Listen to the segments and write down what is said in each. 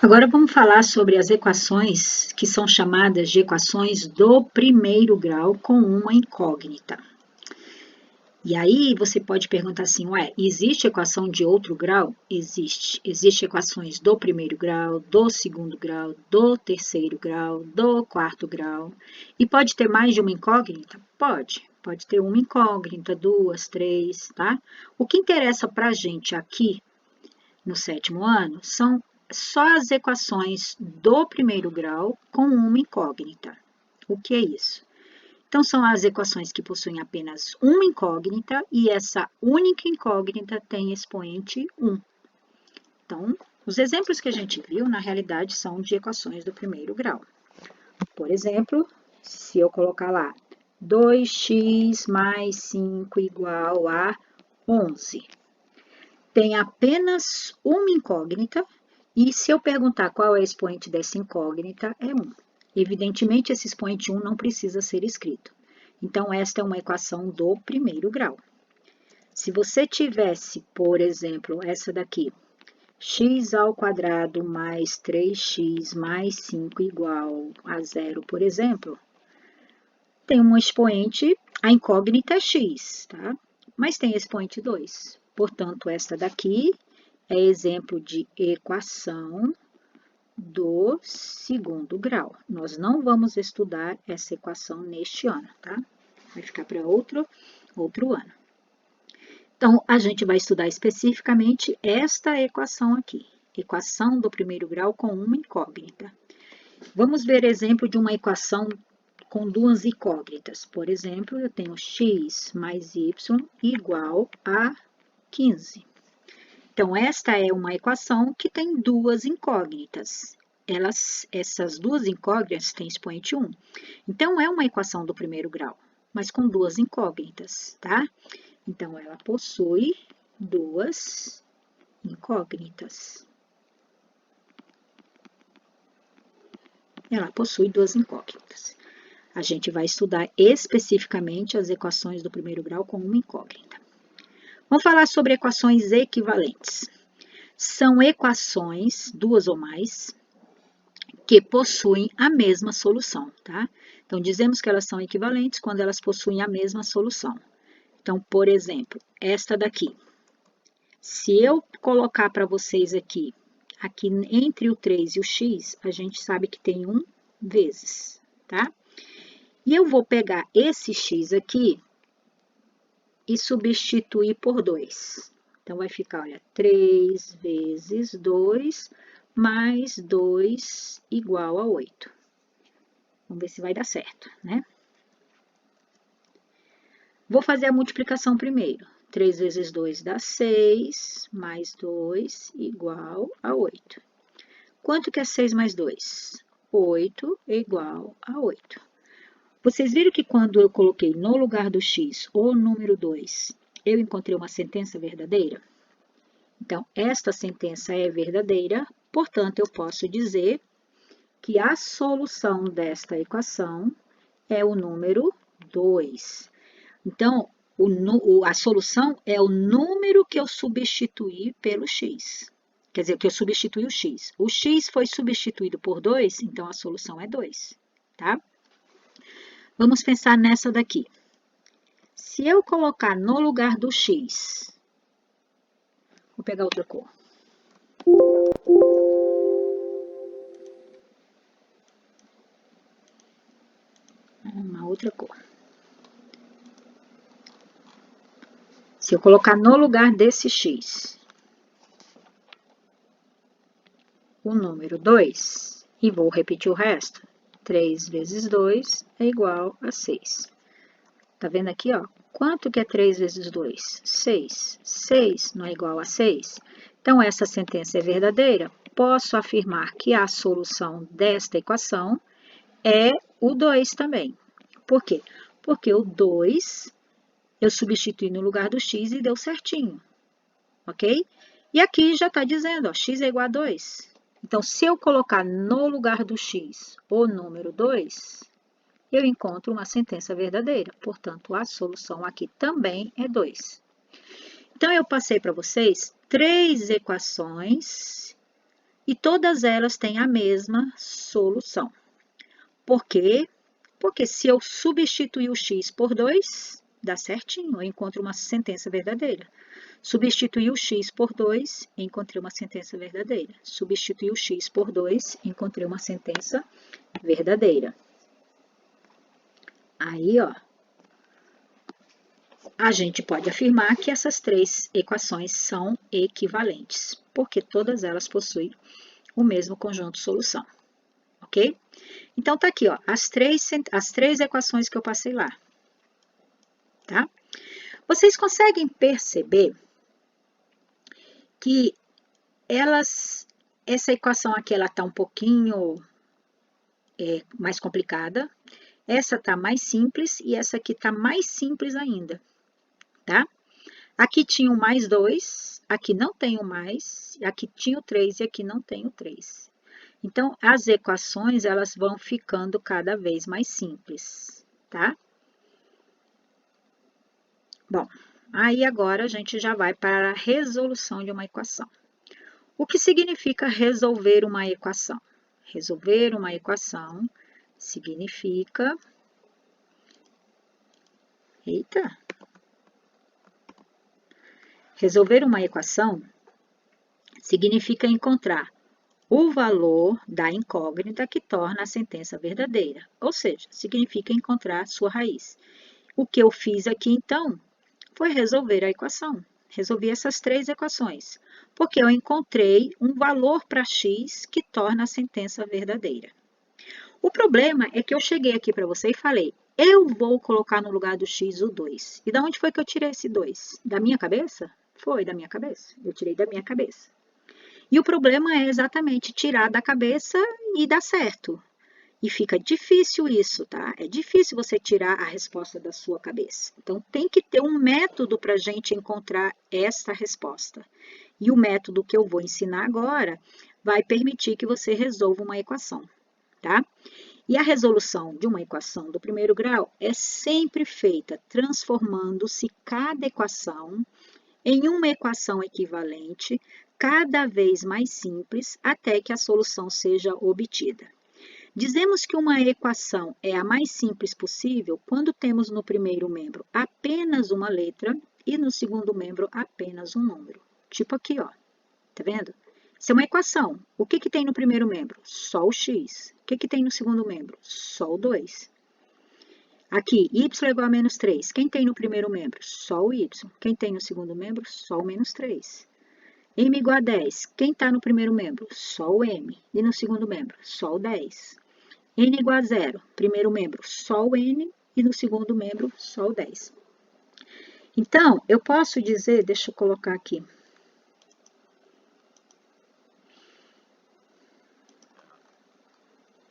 Agora vamos falar sobre as equações que são chamadas de equações do primeiro grau com uma incógnita. E aí você pode perguntar assim, ué, existe equação de outro grau? Existe. Existem equações do primeiro grau, do segundo grau, do terceiro grau, do quarto grau. E pode ter mais de uma incógnita? Pode. Pode ter uma incógnita, duas, três, tá? O que interessa para a gente aqui no sétimo ano são só as equações do primeiro grau com uma incógnita. O que é isso? Então, são as equações que possuem apenas uma incógnita e essa única incógnita tem expoente 1. Então, os exemplos que a gente viu, na realidade, são de equações do primeiro grau. Por exemplo, se eu colocar lá 2x mais 5 igual a 11. Tem apenas uma incógnita e se eu perguntar qual é o expoente dessa incógnita, é 1. Evidentemente, esse expoente 1 não precisa ser escrito. Então, esta é uma equação do primeiro grau. Se você tivesse, por exemplo, essa daqui, x ao quadrado mais 3x mais 5 igual a 0, por exemplo, tem um expoente, a incógnita é x, tá? Mas tem expoente 2. Portanto, esta daqui é exemplo de equação do segundo grau. Nós não vamos estudar essa equação neste ano, tá? Vai ficar para outro ano. Então, a gente vai estudar especificamente esta equação aqui. Equação do primeiro grau com uma incógnita. Vamos ver exemplo de uma equação com duas incógnitas. Por exemplo, eu tenho x mais y igual a 15. Então, esta é uma equação que tem duas incógnitas. Essas duas incógnitas têm expoente 1. Então, é uma equação do primeiro grau, mas com duas incógnitas, tá? Então, ela possui duas incógnitas. Ela possui duas incógnitas. A gente vai estudar especificamente as equações do primeiro grau com uma incógnita. Vamos falar sobre equações equivalentes. São equações, duas ou mais, que possuem a mesma solução, tá? Então, dizemos que elas são equivalentes quando elas possuem a mesma solução. Então, por exemplo, esta daqui. Se eu colocar para vocês aqui entre o 3 e o x, a gente sabe que tem 1 vezes, tá? E eu vou pegar esse x aqui e substituir por 2. Então, vai ficar, olha, 3 vezes 2 mais 2 igual a 8. Vamos ver se vai dar certo, né? Vou fazer a multiplicação primeiro. 3 vezes 2 dá 6, mais 2 igual a 8. Quanto que é 6 mais 2? 8 é igual a 8. Vocês viram que quando eu coloquei no lugar do x o número 2, eu encontrei uma sentença verdadeira? Então, esta sentença é verdadeira, portanto, eu posso dizer que a solução desta equação é o número 2. Então, a solução é o número que eu substituí pelo x. Quer dizer, que eu substituí o x. O x foi substituído por 2, então a solução é 2, tá? Vamos pensar nessa daqui. Se eu colocar no lugar do x, vou pegar outra cor. Uma outra cor. Se eu colocar no lugar desse x o número 2, e vou repetir o resto, 3 vezes 2 é igual a 6. Tá vendo aqui, ó? Quanto que é 3 vezes 2? 6. 6 não é igual a 6? Então, essa sentença é verdadeira? Posso afirmar que a solução desta equação é o 2 também. Por quê? Porque o 2 eu substituí no lugar do x e deu certinho, ok? E aqui já está dizendo, ó, x é igual a 2. Então, se eu colocar no lugar do x o número 2, eu encontro uma sentença verdadeira. Portanto, a solução aqui também é 2. Então, eu passei para vocês 3 equações e todas elas têm a mesma solução. Por quê? Porque se eu substituir o x por 2, dá certinho, eu encontro uma sentença verdadeira. Substituir o x por 2, encontrei uma sentença verdadeira. Substituir o x por 2, encontrei uma sentença verdadeira. Aí, ó, a gente pode afirmar que essas três equações são equivalentes, porque todas elas possuem o mesmo conjunto de solução, ok? Então, tá aqui, ó, as três equações que eu passei lá, tá? Vocês conseguem perceber que essa equação aqui, ela tá um pouquinho mais complicada, essa tá mais simples e essa aqui tá mais simples ainda, tá? Aqui tinha o mais 2, aqui não tem o mais, aqui tinha o 3 e aqui não tem o 3. Então, as equações, elas vão ficando cada vez mais simples, tá? Bom, aí agora a gente já vai para a resolução de uma equação. O que significa resolver uma equação? Resolver uma equação significa... Eita! Resolver uma equação significa encontrar o valor da incógnita que torna a sentença verdadeira, ou seja, significa encontrar sua raiz. O que eu fiz aqui, então, foi resolver a equação. Resolvi essas três equações, porque eu encontrei um valor para x que torna a sentença verdadeira. O problema é que eu cheguei aqui para você e falei, eu vou colocar no lugar do x o 2. E de onde foi que eu tirei esse 2? Da minha cabeça? Foi da minha cabeça. Eu tirei da minha cabeça. E o problema é exatamente tirar da cabeça e dar certo. E fica difícil isso, tá? É difícil você tirar a resposta da sua cabeça. Então, tem que ter um método para a gente encontrar essa resposta. E o método que eu vou ensinar agora vai permitir que você resolva uma equação, tá? E a resolução de uma equação do primeiro grau é sempre feita transformando-se cada equação em uma equação equivalente, cada vez mais simples, até que a solução seja obtida. Dizemos que uma equação é a mais simples possível quando temos no primeiro membro apenas uma letra e no segundo membro apenas um número. Tipo aqui, ó. Tá vendo? Isso é uma equação. O que tem no primeiro membro? Só o x. O que tem no segundo membro? Só o 2. Aqui, y é igual a menos 3. Quem tem no primeiro membro? Só o y. Quem tem no segundo membro? Só o menos 3. M igual a 10. Quem está no primeiro membro? Só o m. E no segundo membro? Só o 10. N igual a 0. Primeiro membro, só o n. E no segundo membro, só o 10. Então, eu posso dizer, deixa eu colocar aqui.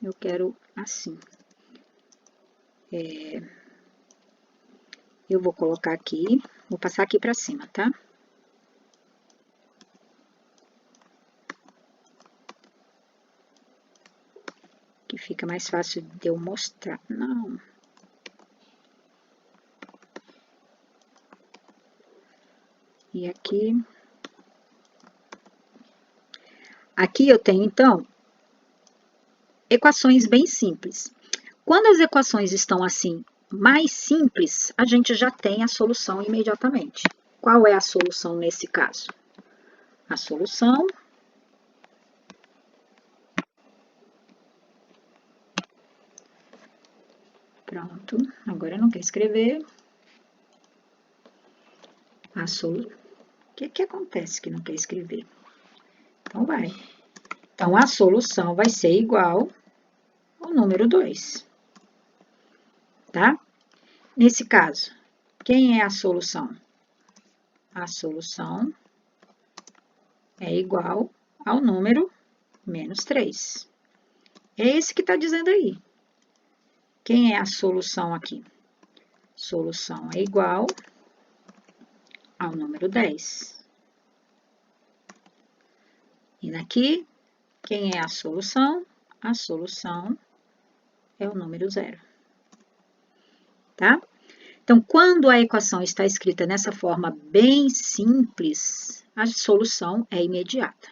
Eu quero assim. Eu vou colocar aqui, vou passar aqui para cima, tá? Que fica mais fácil de eu mostrar. Não. E aqui. Aqui eu tenho, então, equações bem simples. Quando as equações estão assim, mais simples, a gente já tem a solução imediatamente. Qual é a solução nesse caso? A solução... Pronto, agora não quer escrever. A solução... O que acontece que não quer escrever? Então, vai. Então, a solução vai ser igual ao número 2. Tá? Nesse caso, quem é a solução? A solução é igual ao número menos 3. É esse que está dizendo aí. Quem é a solução aqui? Solução é igual ao número 10. E aqui, quem é a solução? A solução é o número 0. Tá? Então, quando a equação está escrita nessa forma bem simples, a solução é imediata.